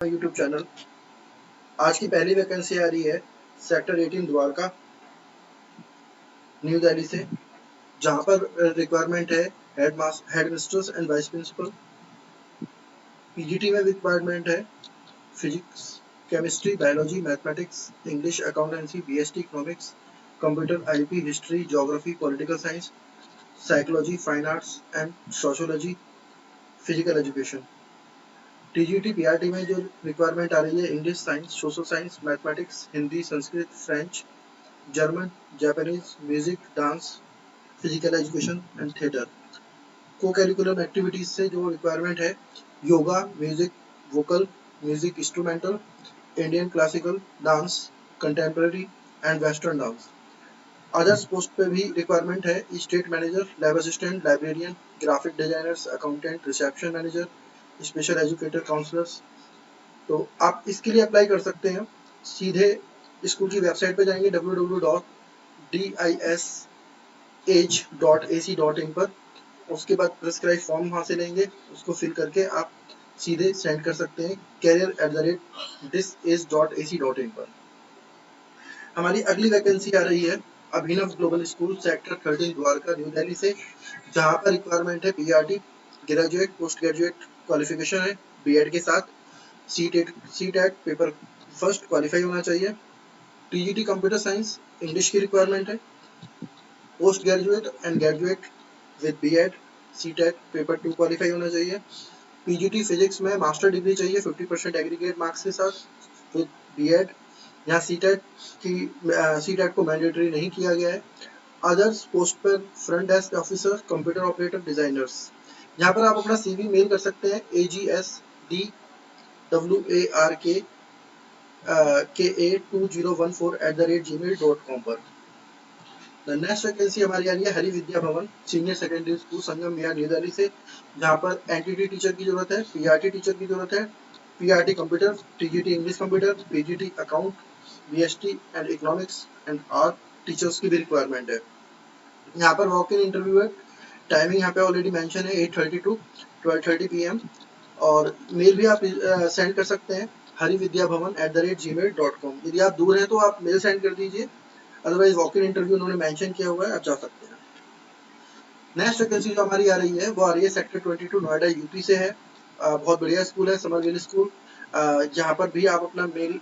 YouTube channel. आज की पहली वैकेंसी आ रही है सेक्टर 18 द्वारका न्यू दिल्ली से, जहां पर रिक्वायरमेंट है head mistress and vice principal. PGT में रिक्वायरमेंट है physics, chemistry, biology, mathematics, English, accountancy, BST economics, computer, IP, history, geography, political science, psychology, fine arts and sociology, physical education. TGT PRT में जो requirement आ रही है English, science, social science, mathematics, Hindi, Sanskrit, French, German, Japanese, music, dance, physical education and theatre. Co curriculum activities से जो requirement है yoga, music, vocal, music instrumental, Indian classical dance, contemporary and western dance. Others post पे भी requirement है state manager, lab assistant, librarian, graphic designers, accountant, reception manager, special educator, counsellors. तो आप इसके लिए अप्लाई कर सकते हैं। सीधे स्कूल की वेबसाइट पे जाएंगे www.disage.ac.in पर। उसके बाद प्रिस्क्राइब फॉर्म वहाँ से लेंगे, उसको फिल करके आप सीधे सेंड कर सकते हैं career@disage.ac.in पर। हमारी अगली वैकेंसी आ रही है Abhinav Global School sector 13 Dwarka new Delhi से, जहाँ पर रिक्वायरमेंट है BRT graduate, post graduate qualification है बीएड के साथ, सीटेट पेपर फर्स्ट क्वालिफाई होना चाहिए, टीजीटी कंप्यूटर साइंस इंग्लिश की रिक्वायरमेंट है, post graduate and graduate with BEd CTET paper 2 qualify होना चाहिए, पीजीटी फिजिक्स में मास्टर डिग्री चाहिए 50% एग्रीगेट मार्क्स के साथ विद बीएड। यहाँ सीटेट को मैंडेटरी नहीं किया गया है। अदर्स पोस्ट पर front desk officer, computer operator, designers. यहाँ पर आप अपना सीवी मेल कर सकते हैं agsdwarka2014@gmail.com पर। नेक्स्ट वैकेंसी हमारी आ रही है Hari Vidya Bhavan senior secondary school संगम विहार न्यू दिल्ली से, जहाँ पर एनटीटी टीचर की जरूरत है, पीआरटी टीचर की जरूरत है, PRT computer, TGT English computer, PGT account, BST and economics and art teachers की भी रिक्वायरमेंट है। यहाँ पर वॉक इन इंटरव्यू है। टाइमिंग यहाँ पे ऑलरेडी मेंशन है 8:30 टू 12:30 PM, और मेल भी आप सेंड कर सकते हैं harividyaBhavan@gmail.com। यदि आप दूर हैं तो आप मेल सेंड कर दीजिए, अदरवाइज वॉक इन इंटरव्यू उन्होंने मेंशन किया हुआ है, आप जा सकते हैं। नेक्स्ट वैकेंसी जो हमारी आ रही है वो आ रही है सेक्टर 22 नोएडा यूपी से है। बहुत बढ़िया स्कूल है समरविल स्कूल, जहाँ पर भी आप अपना मेल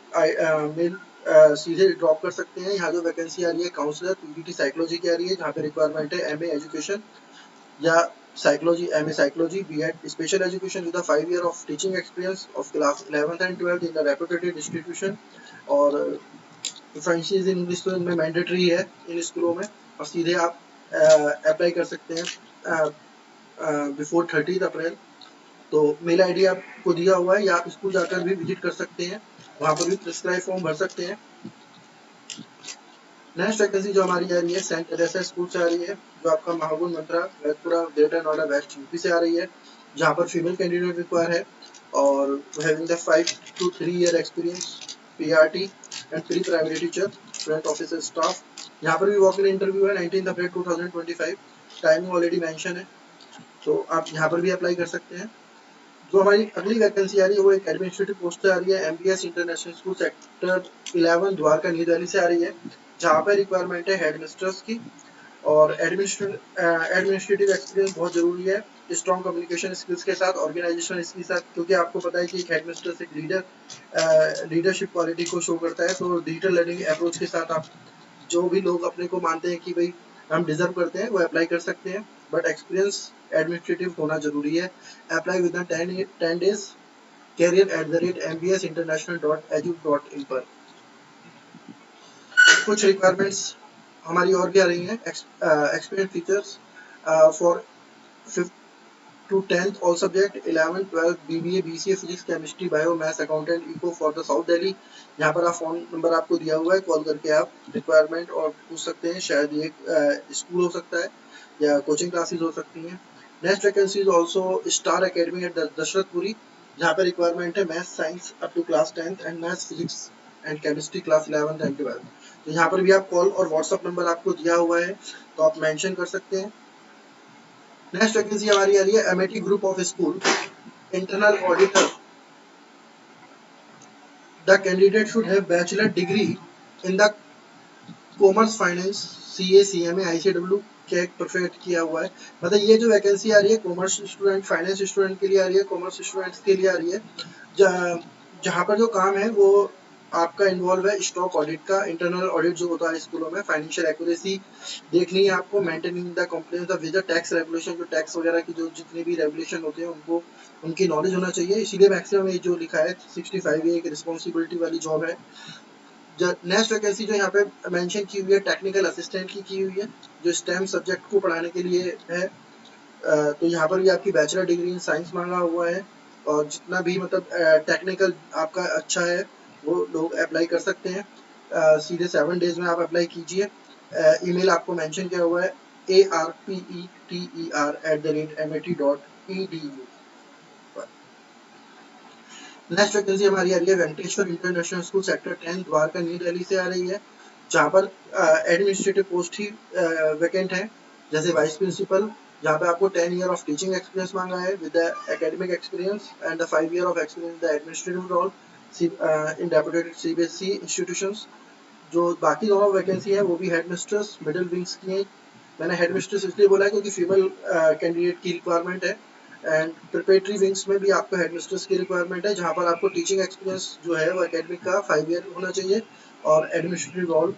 सीधे ड्रॉप कर सकते हैं। यहाँ जो वैकेंसी आ रही है काउंसलर पीजीटी साइकोलॉजी की आ रही है, जहाँ पे रिक्वायरमेंट है एमए एजुकेशन या psychology, MA psychology, BEd special education with 5 year of teaching experience of class 11th and 12th in the reputed institution. और फ्रेंचीज इन इंग्लिश तो इनमें मैंडेटरी है इन स्कूलों में, और सीधे आप अप्लाई कर सकते हैं बिफोर 30 अप्रैल। तो मेल आईडी आपको दिया हुआ है, या आप स्कूल जाकर भी विजिट कर सकते हैं, वहाँ पर भी प्रिस्क्राइब फॉर्म भर सकते हैं। नेक्स्ट वैकेंसी जो हमारी आ रही है सेंट टेरेसा स्कूल से आ रही है, जो आपका Mahagun Mantra Vaidpura greater Noida west UP से आ रही है, जहाँ पर फीमेल कैंडिडेट रिक्वायर है और having the 5 to 3 year experience, PRT and pre primary teacher, front office staff. यहाँ पर भी वॉक इन इंटरव्यू है 19 अप्रैल 2025। टाइमिंग ऑलरेडी मेंशन है, तो आप यहाँ पर भी अप्लाई कर सकते हैं। जो हमारी अगली वैकेंसी आ रही है वो एक एडमिनिस्ट्रेटिव पोस्ट से आ रही है MBS international school sector 11 Dwarka new Delhi से आ रही है, जहाँ पर रिक्वायरमेंट है हेडमिस्ट्रेस की, और एडमिनिस्ट्रेटिव एक्सपीरियंस बहुत जरूरी है, स्ट्रॉन्ग कम्युनिकेशन स्किल्स के साथ, ऑर्गेनाइजेशन स्किल्स के साथ, क्योंकि आपको पता है कि एक हेडमिस्ट्रेस एक लीडरशिप क्वालिटी को शो करता है। तो डिजिटल लर्निंग अप्रोच के साथ आप जो भी लोग अपने को मानते हैं कि भाई हम डिजर्व करते हैं वो अप्लाई कर सकते हैं, बट एक्सपीरियंस एडमिनिस्ट्रेटिव होना जरूरी है। अप्लाई विद 10 days career@mbsinternational.edu.in पर। कुछ रिक्वायरमेंट्स हमारी और भी आ रही हैं। Experience features for 5th to 10th all subject 11 12 BBA BCA physics chemistry bio maths accountant eco for the south Delhi. यहाँ पर आप फोन नंबर आपको दिया हुआ है, कॉल करके आप रिक्वायरमेंट और पूछ सकते हैं। शायद ये स्कूल हो सकता है या कोचिंग क्लासेस हो सकती हैं। Next vacancy is also star academy at Dashrathpuri, जहाँ पर रिक्वायरमेंट है maths science up to class 10th and maths physics and chemistry class 11th and 12th। तो यहाँ पर भी आप कॉल और व्हाट्सअप नंबर आपको दिया हुआ है, तो आप मेंशन कर सकते हैं। नेक्स्ट वैकेंसी हमारी आ रही है MAT group of school internal auditor the candidate should have bachelor degree in the commerce finance CA CMA ICW के परफेक्ट किया हुआ है। मतलब ये जो वैकेंसी आ रही है कॉमर्स स्टूडेंट फाइनेंस स्टूडेंट के लिए आ रही है, कॉमर्स स्टूडेंट्स के लिए आ रही है, जहाँ पर जो काम है वो आपका इन्वॉल्व है स्टॉक ऑडिट का, इंटरनल ऑडिट जो होता है स्कूलों में, फाइनेंशियल एक्यूरेसी देखनी है आपको, maintaining the compliance with the tax regulation, जो टैक्स वगैरह की जो जितनी भी रेगुलेशन होते हैं उनको उनकी नॉलेज होना चाहिए। इसीलिए मैक्सिमम ये जो लिखा है 65 ये एक रिस्पॉन्सिबिलिटी वाली जॉब है। नेक्स्ट वैकेंसी जो यहाँ पे मेंशन की हुई है टेक्निकल असिस्टेंट की हुई है, जो स्टेम सब्जेक्ट को पढ़ाने के लिए है। तो यहाँ पर भी आपकी बैचलर डिग्री इन साइंस मांगा हुआ है, और जितना भी मतलब टेक्निकल आपका अच्छा है वो लोग अप्लाई कर सकते हैं। सीधे 7 डेज में आप अप्लाई कीजिए। ईमेल आपको मेंशन किया हुआ है arpeter@met.edu। नेक्स्ट वैकेंसी हमारी आ रही है Venkateshwar international school sector 10 Dwarka new Delhi से आ रही है, जहाँ पर एडमिनिस्ट्रेटिव पोस्ट ही वैकेंट है, जैसे वाइस प्रिंसिपल, जहाँ पे आपको 10 ईयर ऑफ टीचिंग एक्सपीरियंस मांगा है with academic experience and 5 year of experience the administrative role in deputed CBSE institutions. जो बाकी दोनों वैकेंसी है वो भी हेड मिस्ट्रेस मिडिल विंग्स की है। मैंने हेड मिस्ट्रेस इसलिए बोला है क्योंकि फीमेल कैंडिडेट की रिक्वायरमेंट है, एंड प्रिपरेटरी विंग्स में भी आपको हेड मिस्ट्रेस की रिक्वायरमेंट है, जहाँ पर आपको टीचिंग एक्सपीरियंस जो है वो एकेडमिक का 5 ईयर होना चाहिए और एडमिनिस्ट्रेटिव रोल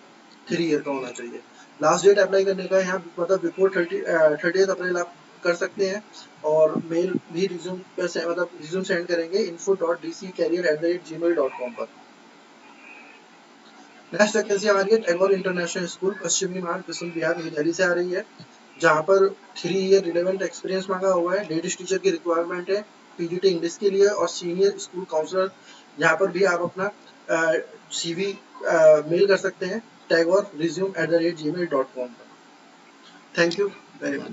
3 ईयर का होना चाहिए। लास्ट डेट अप्लाई करने का यहाँ मतलब बिफोर 30 अप्रैल आप कर सकते हैं, और मेल भी रिज्यूम पर मतलब रिज्यूम सेंड करेंगे info.dccareer@gmail.com पर। नेक्स्ट वैकेंसी हमारी है टैगोर इंटरनेशनल स्कूल पश्चिमी मार्ग बिशन बिहार न्यू दिल्ली से आ रही है, जहाँ पर 3 ईयर रिलेवेंट एक्सपीरियंस मांगा हुआ है। लेडीज टीचर की रिक्वायरमेंट है PGT इंग्लिश के लिए, और सीनियर स्कूल काउंसलर, यहाँ पर भी आप अपना CV मेल कर सकते हैं tagore@gmail.com पर। Thank you very much.